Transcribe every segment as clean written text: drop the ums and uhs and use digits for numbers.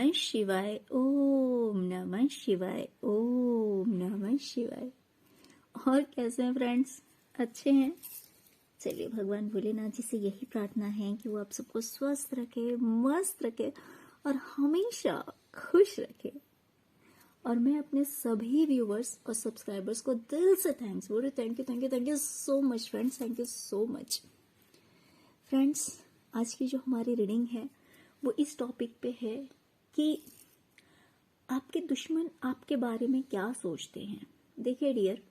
नमः शिवाय, ओम नमः शिवाय, ओम नमः शिवाय। और कैसे हैं फ्रेंड्स? अच्छे हैं? चलिए, भगवान भोलेनाथ जी से यही प्रार्थना है कि वो आप सबको स्वस्थ रखे, मस्त रखे और हमेशा खुश रखे। और मैं अपने सभी व्यूवर्स और सब्सक्राइबर्स को दिल से थैंक्स बोल रही हूँ। Thank you, thank you, thank you so much friends, thank you so much. Friends, आज की जो हमारी रीडिंग है वो इस टॉपिक पे है कि आपके दुश्मन आपके बारे में क्या सोचते हैं। देखिए डियर,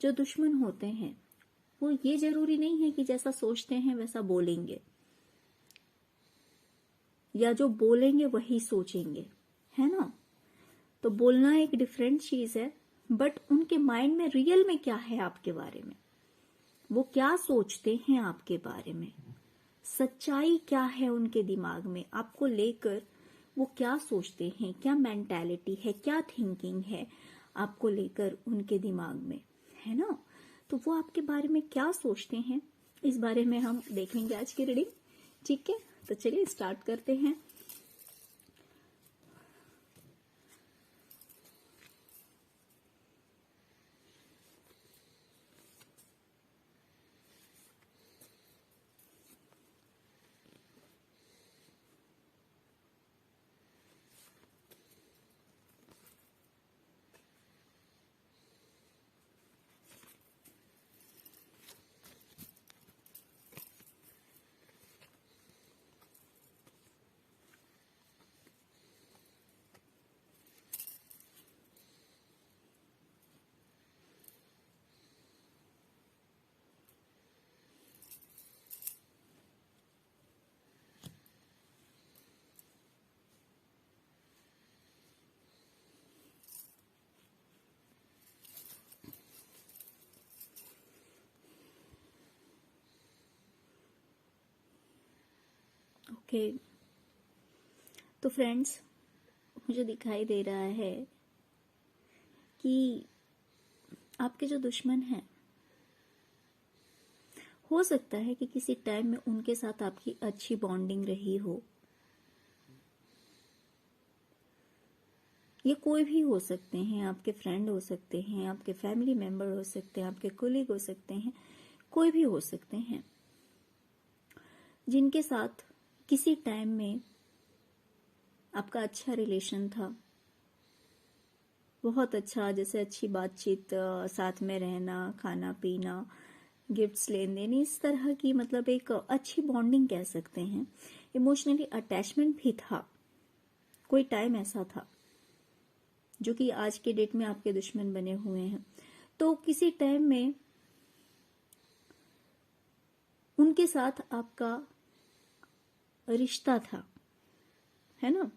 जो दुश्मन होते हैं वो ये जरूरी नहीं है कि जैसा सोचते हैं वैसा बोलेंगे, या जो बोलेंगे वही सोचेंगे, है ना। तो बोलना एक डिफरेंट चीज है, बट उनके माइंड में रियल में क्या है आपके बारे में, वो क्या सोचते हैं आपके बारे में, सच्चाई क्या है उनके दिमाग में आपको लेकर, वो क्या सोचते हैं, क्या मेंटालिटी है, क्या थिंकिंग है आपको लेकर उनके दिमाग में, है ना। तो वो आपके बारे में क्या सोचते हैं, इस बारे में हम देखेंगे आज की रीडिंग। ठीक है, तो चलिए स्टार्ट करते हैं। ओके, तो फ्रेंड्स, मुझे दिखाई दे रहा है कि आपके जो दुश्मन हैं, हो सकता है कि किसी टाइम में उनके साथ आपकी अच्छी बॉन्डिंग रही हो। ये कोई भी हो सकते हैं, आपके फ्रेंड हो सकते हैं, आपके फैमिली मेंबर हो सकते हैं, आपके कोलीग हो सकते हैं, कोई भी हो सकते हैं जिनके साथ किसी टाइम में आपका अच्छा रिलेशन था, बहुत अच्छा, जैसे अच्छी बातचीत, साथ में रहना, खाना पीना, गिफ्ट्स लेन देन, इस तरह की मतलब एक अच्छी बॉन्डिंग कह सकते हैं। इमोशनली अटैचमेंट भी था, कोई टाइम ऐसा था, जो कि आज के डेट में आपके दुश्मन बने हुए हैं। तो किसी टाइम में उनके साथ आपका रिश्ता था, है ना।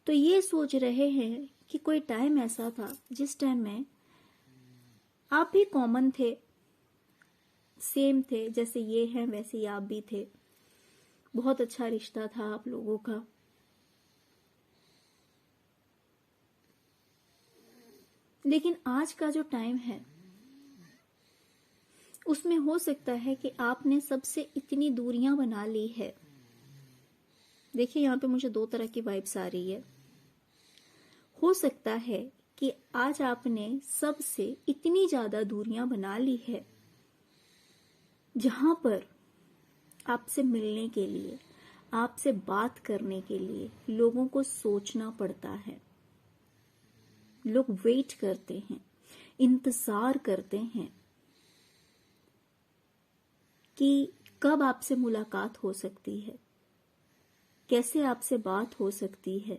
तो ये सोच रहे हैं कि कोई टाइम ऐसा था जिस टाइम में आप भी कॉमन थे, सेम थे, जैसे ये हैं वैसे ही आप भी थे, बहुत अच्छा रिश्ता था आप लोगों का। लेकिन आज का जो टाइम है उसमें हो सकता है कि आपने सबसे इतनी दूरियां बना ली है। देखिए, यहां पे मुझे दो तरह की वाइब्स आ रही है। हो सकता है कि आज आपने सबसे इतनी ज्यादा दूरियां बना ली है, जहां पर आपसे मिलने के लिए, आपसे बात करने के लिए लोगों को सोचना पड़ता है। लोग वेट करते हैं, इंतजार करते हैं कि कब आपसे मुलाकात हो सकती है, कैसे आपसे बात हो सकती है।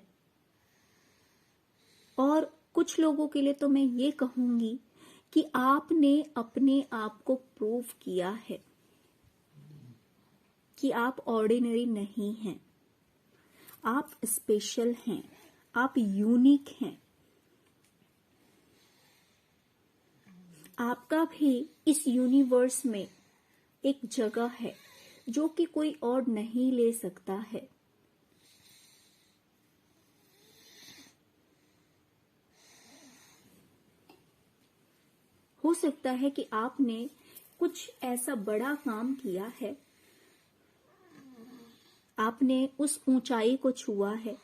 और कुछ लोगों के लिए तो मैं ये कहूंगी कि आपने अपने आप को प्रूव किया है कि आप ऑर्डिनरी नहीं हैं, आप स्पेशल हैं, आप यूनिक हैं। आपका भी इस यूनिवर्स में एक जगह है जो कि कोई और नहीं ले सकता है। हो सकता है कि आपने कुछ ऐसा बड़ा काम किया है, आपने उस ऊंचाई को छुआ है,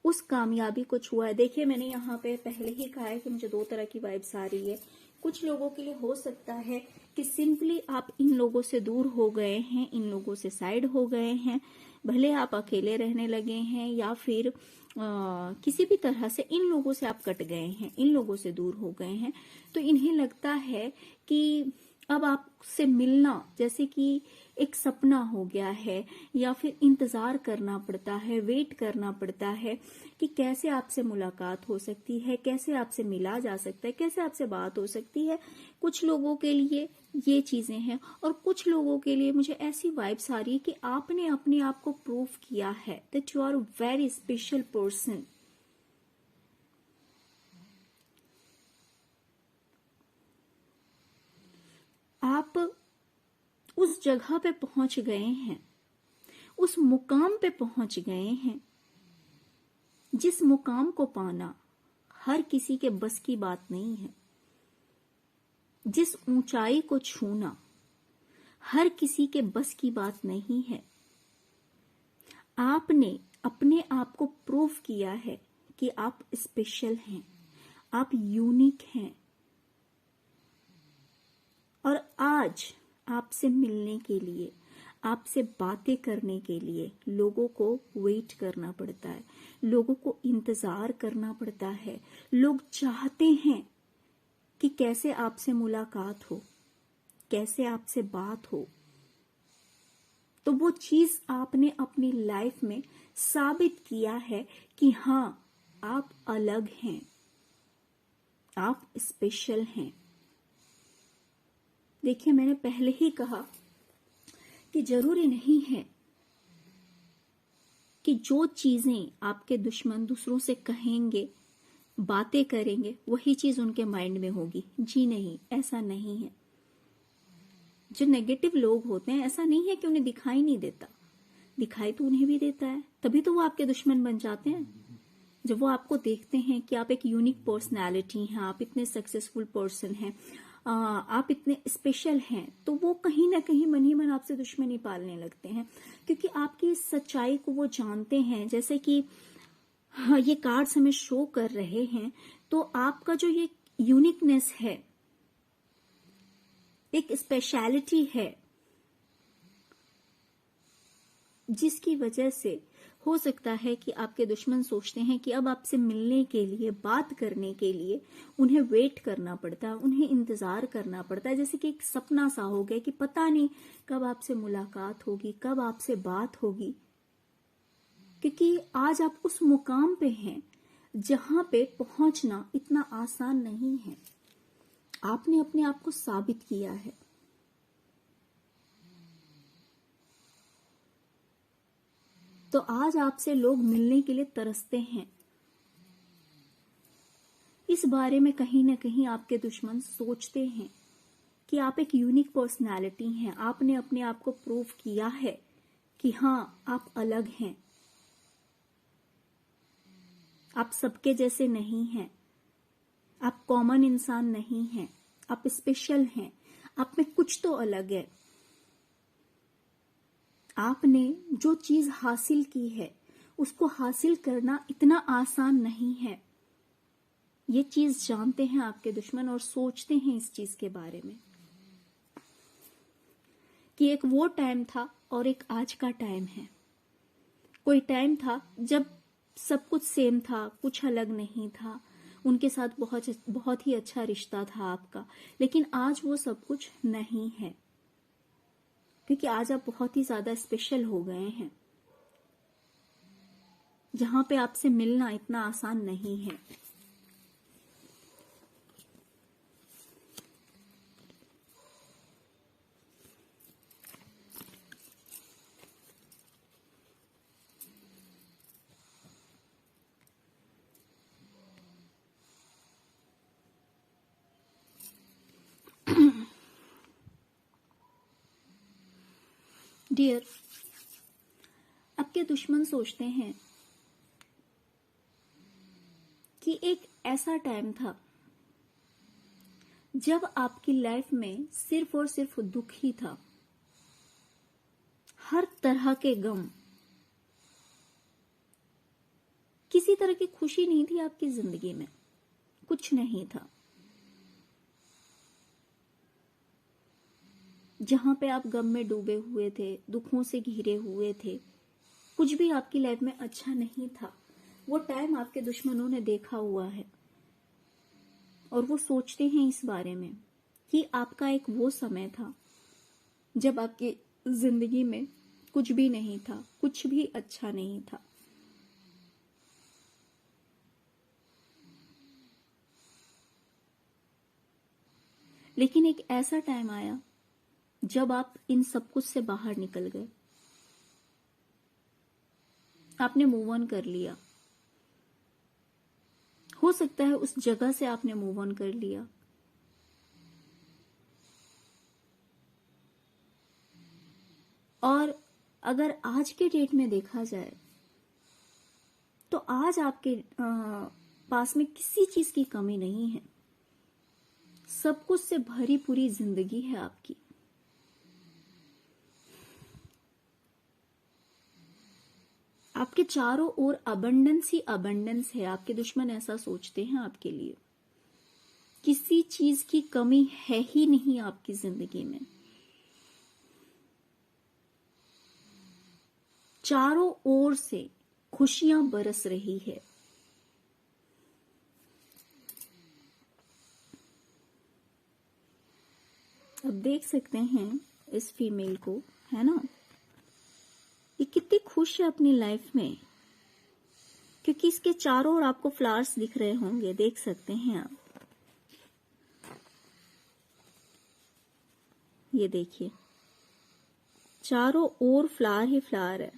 उस कामयाबी को छुआ है। देखिए, मैंने यहाँ पे पहले ही कहा है कि मुझे दो तरह की वाइब्स आ रही है। कुछ लोगों के लिए हो सकता है कि सिंपली आप इन लोगों से दूर हो गए हैं, इन लोगों से साइड हो गए हैं, भले आप अकेले रहने लगे हैं या फिर किसी भी तरह से इन लोगों से आप कट गए हैं, इन लोगों से दूर हो गए हैं। तो इन्हें लगता है कि अब आपसे मिलना जैसे कि एक सपना हो गया है, या फिर इंतजार करना पड़ता है, वेट करना पड़ता है कि कैसे आपसे मुलाकात हो सकती है, कैसे आपसे मिला जा सकता है, कैसे आपसे बात हो सकती है। कुछ लोगों के लिए ये चीजें हैं, और कुछ लोगों के लिए मुझे ऐसी वाइब्स आ रही है कि आपने अपने आप को प्रूव किया है that you are very special person. आप उस जगह पे पहुंच गए हैं, उस मुकाम पे पहुंच गए हैं जिस मुकाम को पाना हर किसी के बस की बात नहीं है। जिस ऊंचाई को छूना हर किसी के बस की बात नहीं है। आपने अपने आप को प्रूव किया है कि आप स्पेशल हैं, आप यूनिक हैं, और आज आपसे मिलने के लिए, आपसे बातें करने के लिए लोगों को वेट करना पड़ता है, लोगों को इंतजार करना पड़ता है। लोग चाहते हैं कि कैसे आपसे मुलाकात हो, कैसे आपसे बात हो। तो वो चीज आपने अपनी लाइफ में साबित किया है कि हाँ, आप अलग हैं, आप स्पेशल हैं। देखिए, मैंने पहले ही कहा कि जरूरी नहीं है कि जो चीजें आपके दुश्मन दूसरों से कहेंगे, बातें करेंगे, वही चीज उनके माइंड में होगी। जी नहीं, ऐसा नहीं है। जो नेगेटिव लोग होते हैं, ऐसा नहीं है कि उन्हें दिखाई नहीं देता, दिखाई तो उन्हें भी देता है, तभी तो वो आपके दुश्मन बन जाते हैं। जब वो आपको देखते हैं कि आप एक यूनिक पर्सनालिटी हैं, आप इतने सक्सेसफुल पर्सन हैं, आप इतने स्पेशल हैं, तो वो कहीं ना कहीं मन ही मन आपसे दुश्मनी पालने लगते हैं, क्योंकि आपकी इस सच्चाई को वो जानते हैं। जैसे कि हाँ, ये कार्ड्स हमें शो कर रहे हैं, तो आपका जो ये यूनिकनेस है, एक स्पेशलिटी है, जिसकी वजह से हो सकता है कि आपके दुश्मन सोचते हैं कि अब आपसे मिलने के लिए, बात करने के लिए उन्हें वेट करना पड़ता है, उन्हें इंतजार करना पड़ता है। जैसे कि एक सपना सा हो गया कि पता नहीं कब आपसे मुलाकात होगी, कब आपसे बात होगी, क्योंकि आज आप उस मुकाम पे हैं जहां पे पहुंचना इतना आसान नहीं है। आपने अपने आप को साबित किया है। तो आज आपसे लोग मिलने के लिए तरसते हैं। इस बारे में कहीं ना कहीं आपके दुश्मन सोचते हैं कि आप एक यूनिक पर्सनालिटी हैं, आपने अपने आप को प्रूव किया है कि हाँ, आप अलग हैं, आप सबके जैसे नहीं हैं, आप कॉमन इंसान नहीं हैं, आप स्पेशल हैं, आप में कुछ तो अलग है। आपने जो चीज हासिल की है, उसको हासिल करना इतना आसान नहीं है। ये चीज जानते हैं आपके दुश्मन, और सोचते हैं इस चीज के बारे में कि एक वो टाइम था और एक आज का टाइम है। कोई टाइम था जब सब कुछ सेम था, कुछ अलग नहीं था, उनके साथ बहुत ही अच्छा रिश्ता था आपका, लेकिन आज वो सब कुछ नहीं है, क्योंकि आज आप बहुत ही ज्यादा स्पेशल हो गए हैं, जहां पे आपसे मिलना इतना आसान नहीं है। डियर, आपके दुश्मन सोचते हैं कि एक ऐसा टाइम था जब आपकी लाइफ में सिर्फ और सिर्फ दुख ही था, हर तरह के गम, किसी तरह की खुशी नहीं थी आपकी जिंदगी में, कुछ नहीं था। जहां पे आप गम में डूबे हुए थे, दुखों से घिरे हुए थे, कुछ भी आपकी लाइफ में अच्छा नहीं था, वो टाइम आपके दुश्मनों ने देखा हुआ है और वो सोचते हैं इस बारे में कि आपका एक वो समय था जब आपकी जिंदगी में कुछ भी नहीं था, कुछ भी अच्छा नहीं था। लेकिन एक ऐसा टाइम आया जब आप इन सब कुछ से बाहर निकल गए, आपने मूव ऑन कर लिया। हो सकता है उस जगह से आपने मूव ऑन कर लिया, और अगर आज के डेट में देखा जाए तो आज आपके पास में किसी चीज की कमी नहीं है, सब कुछ से भरी पूरी जिंदगी है आपकी। आपके चारों ओर अबंडेंस ही अबंडेंस है। आपके दुश्मन ऐसा सोचते हैं आपके लिए, किसी चीज की कमी है ही नहीं आपकी जिंदगी में। चारों ओर से खुशियां बरस रही है। अब देख सकते हैं इस फीमेल को, है ना, ये कितनी खुश है अपनी लाइफ में, क्योंकि इसके चारों ओर आपको फ्लावर्स दिख रहे होंगे, देख सकते हैं आप। ये देखिए, चारों ओर फ्लावर ही फ्लावर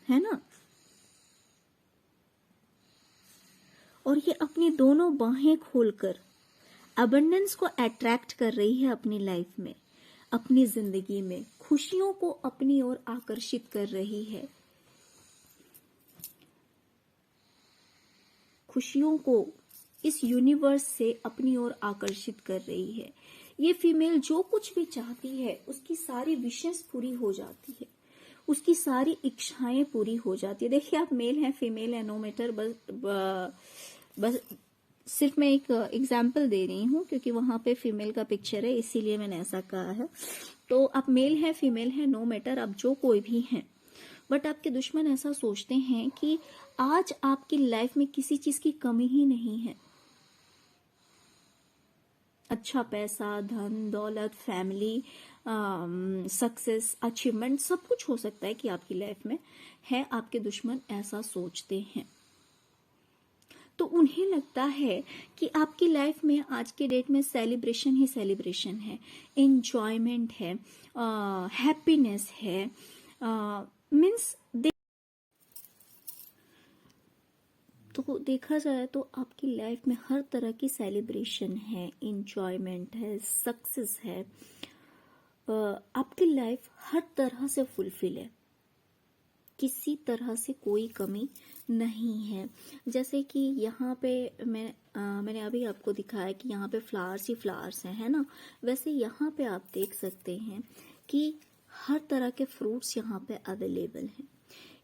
है ना। और ये अपनी दोनों बाहें खोलकर अबंडेंस को अट्रैक्ट कर रही है अपनी लाइफ में, अपनी जिंदगी में खुशियों को अपनी ओर आकर्षित कर रही है। खुशियों को इस यूनिवर्स से अपनी ओर आकर्षित कर रही है। ये फीमेल जो कुछ भी चाहती है उसकी सारी विशेष पूरी हो जाती है, उसकी सारी इच्छाएं पूरी हो जाती है। देखिए, आप मेल हैं फीमेल है नो मैटर, बस सिर्फ मैं एक एग्जाम्पल दे रही हूँ क्योंकि वहां पे फीमेल का पिक्चर है, इसीलिए मैंने ऐसा कहा है। तो आप मेल है फीमेल है नो मैटर, आप जो कोई भी हैं, बट आपके दुश्मन ऐसा सोचते हैं कि आज आपकी लाइफ में किसी चीज की कमी ही नहीं है। अच्छा पैसा, धन दौलत, फैमिली, सक्सेस, अचीवमेंट, सब कुछ हो सकता है कि आपकी लाइफ में है। आपके दुश्मन ऐसा सोचते हैं। तो उन्हें लगता है कि आपकी लाइफ में आज के डेट में सेलिब्रेशन ही सेलिब्रेशन है, एंजॉयमेंट है, हैप्पीनेस है, मीन्स तो देखा जाए तो आपकी लाइफ में हर तरह की सेलिब्रेशन है, एंजॉयमेंट है, सक्सेस है, आपकी लाइफ हर तरह से फुलफिल है, किसी तरह से कोई कमी नहीं है। जैसे कि यहाँ पे मैंने अभी आपको दिखाया कि यहाँ पे फ्लावर्स ही फ्लावर्स हैं, है ना। वैसे यहाँ पे आप देख सकते हैं कि हर तरह के फ्रूट्स यहाँ पे अवेलेबल हैं,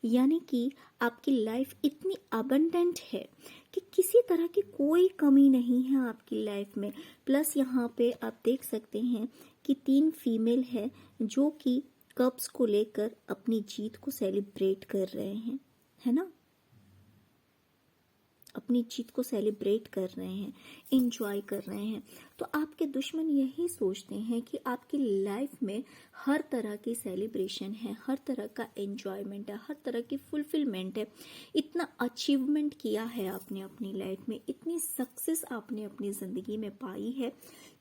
यानी कि आपकी लाइफ इतनी अबंडेंट है कि किसी तरह की कोई कमी नहीं है आपकी लाइफ में। प्लस यहाँ पे आप देख सकते हैं कि 3 फीमेल है जो कि कप्स को लेकर अपनी जीत को सेलिब्रेट कर रहे हैं, है ना, अपनी जीत को सेलिब्रेट कर रहे हैं, एंजॉय कर रहे हैं। तो आपके दुश्मन यही सोचते हैं कि आपकी लाइफ में हर तरह की सेलिब्रेशन है, हर तरह का एंजॉयमेंट है, हर तरह की फुलफिलमेंट है। इतना अचीवमेंट किया है आपने अपनी लाइफ में, इतनी सक्सेस आपने अपनी जिंदगी में पाई है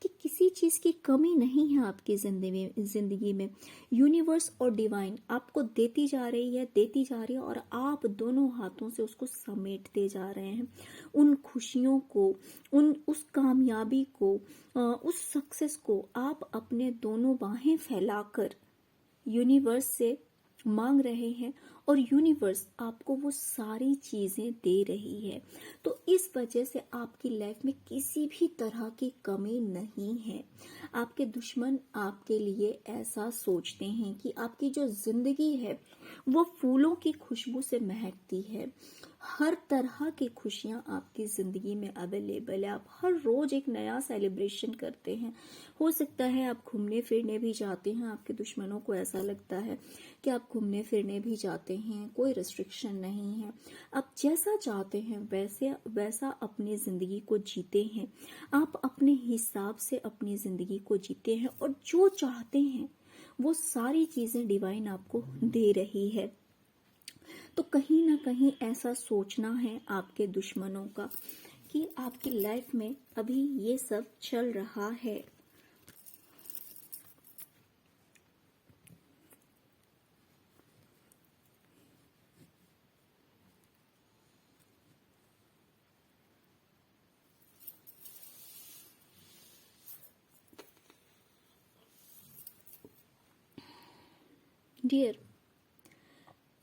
कि किसी चीज की कमी नहीं है आपकी जिंदगी में। यूनिवर्स और डिवाइन आपको देती जा रही है, देती जा रही है, और आप दोनों हाथों से उसको समेटते जा रहे हैं। उन खुशियों को, उस कामयाबी को, उस सक्सेस को आप अपने दोनों बाहें फैलाकर यूनिवर्स से मांग रहे हैं और यूनिवर्स आपको वो सारी चीजें दे रही है। तो इस वजह से आपकी लाइफ में किसी भी तरह की कमी नहीं है। आपके दुश्मन आपके लिए ऐसा सोचते हैं कि आपकी जो जिंदगी है वो फूलों की खुशबू से महकती है। हर तरह की खुशियां आपकी जिंदगी में अवेलेबल है। आप हर रोज एक नया सेलिब्रेशन करते हैं। हो सकता है आप घूमने फिरने भी जाते हैं, आपके दुश्मनों को ऐसा लगता है कि आप घूमने फिरने भी जाते हैं, कोई रिस्ट्रिक्शन नहीं है, आप जैसा चाहते हैं वैसे वैसा अपनी जिंदगी को जीते हैं। आप अपने हिसाब से अपनी जिंदगी को जीते हैं और जो चाहते हैं वो सारी चीजें डिवाइन आपको दे रही है। तो कहीं ना कहीं ऐसा सोचना है आपके दुश्मनों का कि आपकी लाइफ में अभी ये सब चल रहा है। डियर,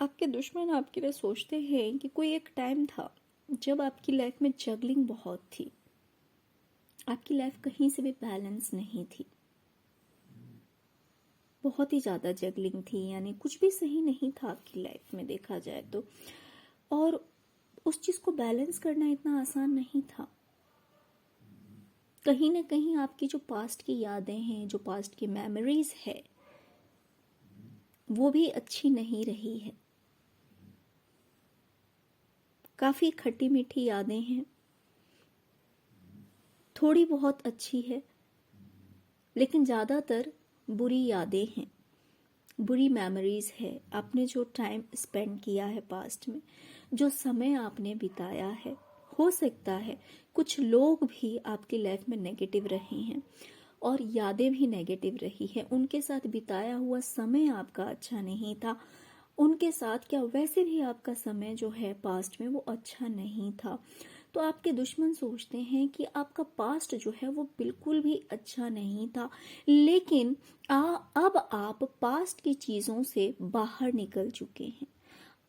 आपके दुश्मन आपके लिए सोचते हैं कि कोई एक टाइम था जब आपकी लाइफ में जगलिंग बहुत थी, आपकी लाइफ कहीं से भी बैलेंस नहीं थी, बहुत ही ज्यादा जगलिंग थी, यानी कुछ भी सही नहीं था आपकी लाइफ में देखा जाए तो। और उस चीज को बैलेंस करना इतना आसान नहीं था। कहीं ना कहीं आपकी जो पास्ट की यादें हैं, जो पास्ट की मेमोरीज है, वो भी अच्छी नहीं रही है। काफी खट्टी मीठी यादें हैं, थोड़ी बहुत अच्छी है, लेकिन ज्यादातर बुरी यादें हैं, बुरी मेमोरीज है। आपने जो टाइम स्पेंड किया है पास्ट में, जो समय आपने बिताया है, हो सकता है कुछ लोग भी आपकी लाइफ में नेगेटिव रहे हैं और यादें भी नेगेटिव रही है। उनके साथ बिताया हुआ समय आपका अच्छा नहीं था। उनके साथ क्या, वैसे भी आपका समय जो है पास्ट में वो अच्छा नहीं था। तो आपके दुश्मन सोचते हैं कि आपका पास्ट जो है वो बिल्कुल भी अच्छा नहीं था, लेकिन अब आप पास्ट की चीजों से बाहर निकल चुके हैं।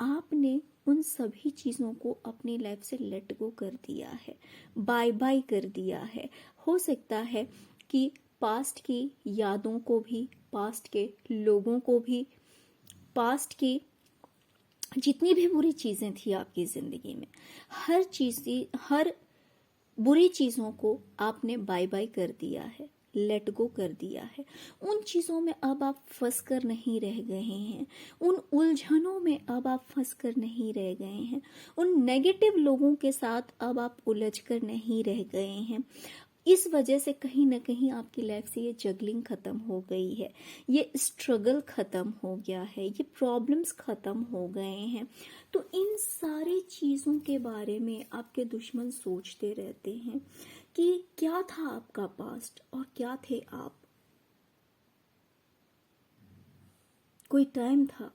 आपने उन सभी चीजों को अपनी लाइफ से लेट गो कर दिया है, बाय बाय कर दिया है। हो सकता है कि पास्ट की यादों को भी, पास्ट के लोगों को भी, पास्ट की जितनी भी बुरी चीजें थी आपकी जिंदगी में, हर बुरी चीजों को आपने बाय बाय कर दिया है, लेट गो कर दिया है। उन चीजों में अब आप फंस कर नहीं रह गए हैं, उन उलझनों में अब आप फंस कर नहीं रह गए हैं, उन नेगेटिव लोगों के साथ अब आप उलझ कर नहीं रह गए हैं। इस वजह से कहीं ना कहीं आपकी लाइफ से ये जगलिंग खत्म हो गई है, ये स्ट्रगल खत्म हो गया है, ये प्रॉब्लम्स खत्म हो गए हैं। तो इन सारी चीजों के बारे में आपके दुश्मन सोचते रहते हैं कि क्या था आपका पास्ट और क्या थे आप। कोई टाइम था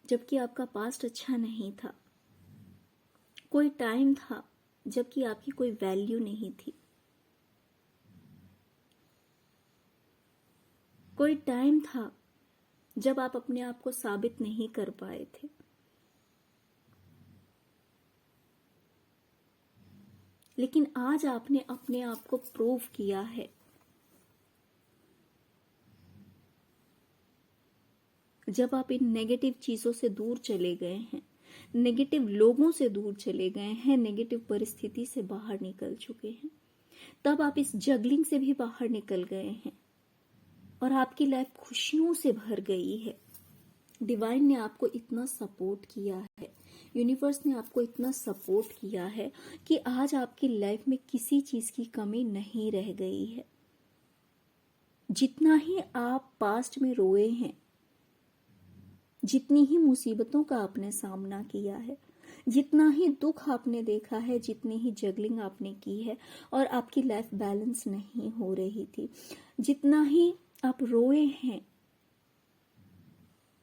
जबकि आपका पास्ट अच्छा नहीं था, कोई टाइम था जबकि आपकी कोई वैल्यू नहीं थी, कोई टाइम था जब आप अपने आप को साबित नहीं कर पाए थे। लेकिन आज आपने अपने आप को प्रूव किया है। जब आप इन नेगेटिव चीजों से दूर चले गए हैं, नेगेटिव लोगों से दूर चले गए हैं, नेगेटिव परिस्थिति से बाहर निकल चुके हैं, तब आप इस जगलिंग से भी बाहर निकल गए हैं और आपकी लाइफ खुशियों से भर गई है। डिवाइन ने आपको इतना सपोर्ट किया है, यूनिवर्स ने आपको इतना सपोर्ट किया है कि आज आपकी लाइफ में किसी चीज की कमी नहीं रह गई है। जितना ही आप पास्ट में रोए हैं, जितनी ही मुसीबतों का आपने सामना किया है, जितना ही दुख आपने देखा है, जितनी ही जगलिंग आपने की है और आपकी लाइफ बैलेंस नहीं हो रही थी, जितना ही आप रोए हैं,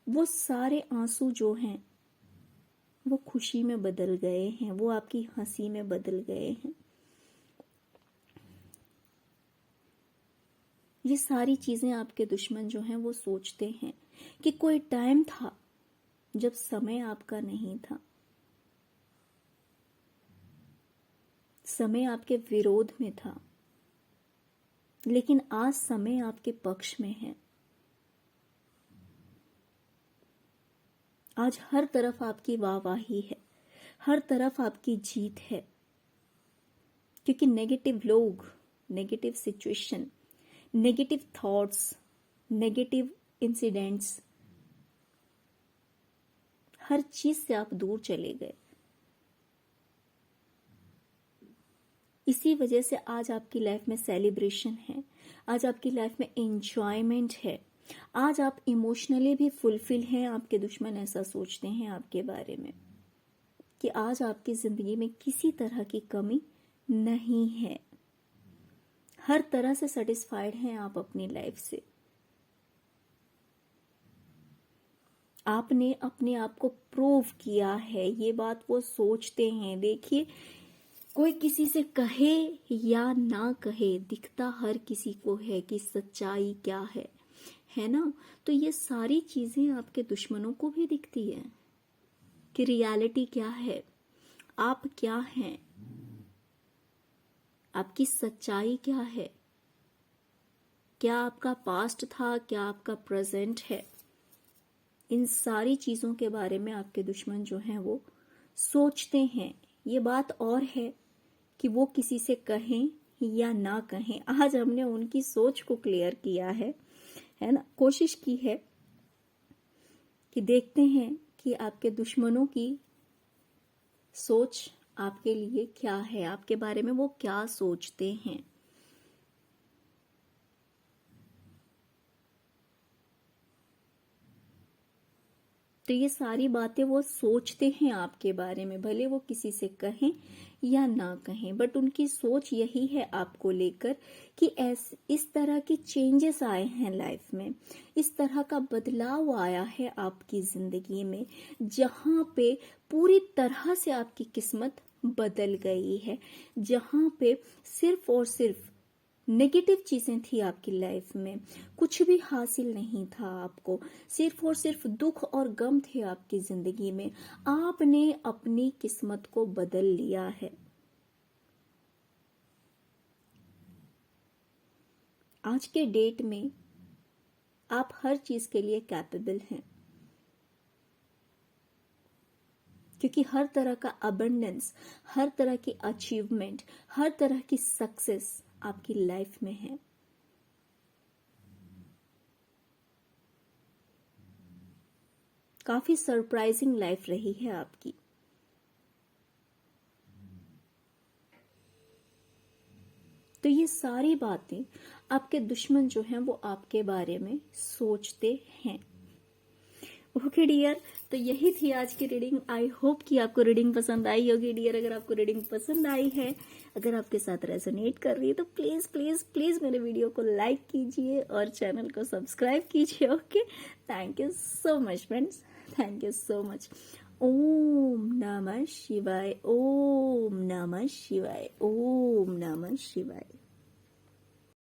वो सारे आंसू जो हैं वो खुशी में बदल गए हैं, वो आपकी हंसी में बदल गए हैं। ये सारी चीजें आपके दुश्मन जो हैं वो सोचते हैं कि कोई टाइम था जब समय आपका नहीं था, समय आपके विरोध में था, लेकिन आज समय आपके पक्ष में है। आज हर तरफ आपकी वाहवाही है, हर तरफ आपकी जीत है, क्योंकि नेगेटिव लोग, negative situation, negative thoughts, negative incidents, हर चीज से आप दूर चले गए। इसी वजह से आज आपकी लाइफ में सेलिब्रेशन है, आज आपकी लाइफ में एंजॉयमेंट है, आज आप इमोशनली भी फुलफिल हैं। आपके दुश्मन ऐसा सोचते हैं आपके बारे में कि आज आपकी जिंदगी में किसी तरह की कमी नहीं है, हर तरह से सेटिस्फाइड हैं आप अपनी लाइफ से। आपने अपने आप को प्रूव किया है, ये बात वो सोचते हैं। देखिए, कोई किसी से कहे या ना कहे, दिखता हर किसी को है कि सच्चाई क्या है ना। तो ये सारी चीजें आपके दुश्मनों को भी दिखती है कि रियलिटी क्या है, आप क्या हैं, आपकी सच्चाई क्या है, क्या आपका पास्ट था, क्या आपका प्रेजेंट है। इन सारी चीजों के बारे में आपके दुश्मन जो हैं वो सोचते हैं। ये बात और है कि वो किसी से कहें या ना कहें, आज हमने उनकी सोच को क्लियर किया है ना, कोशिश की है कि देखते हैं कि आपके दुश्मनों की सोच आपके लिए क्या है, आपके बारे में वो क्या सोचते हैं। तो ये सारी बातें वो सोचते हैं आपके बारे में, भले वो किसी से कहें या ना कहें, बट उनकी सोच यही है आपको लेकर कि इस तरह की चेंजेस आए हैं लाइफ में, इस तरह का बदलाव आया है आपकी जिंदगी में, जहां पे पूरी तरह से आपकी किस्मत बदल गई है, जहां पे सिर्फ और सिर्फ नेगेटिव चीजें थी आपकी लाइफ में, कुछ भी हासिल नहीं था आपको, सिर्फ और सिर्फ दुख और गम थे आपकी जिंदगी में। आपने अपनी किस्मत को बदल लिया है। आज के डेट में आप हर चीज के लिए कैपेबल हैं, क्योंकि हर तरह का अबंडेंस, हर तरह की अचीवमेंट, हर तरह की सक्सेस आपकी लाइफ में है। काफी सरप्राइजिंग लाइफ रही है आपकी। तो ये सारी बातें आपके दुश्मन जो हैं वो आपके बारे में सोचते हैं। ओके डियर, तो यही थी आज की रीडिंग। आई होप कि आपको रीडिंग पसंद आई होगी डियर। अगर आपको रीडिंग पसंद आई है, अगर आपके साथ रेजोनेट कर रही है, तो प्लीज प्लीज प्लीज मेरे वीडियो को लाइक कीजिए और चैनल को सब्सक्राइब कीजिए। Okay, thank you so much friends, thank you so much. ओम नमः शिवाय, ओम नमः शिवाय, ओम नमः शिवाय।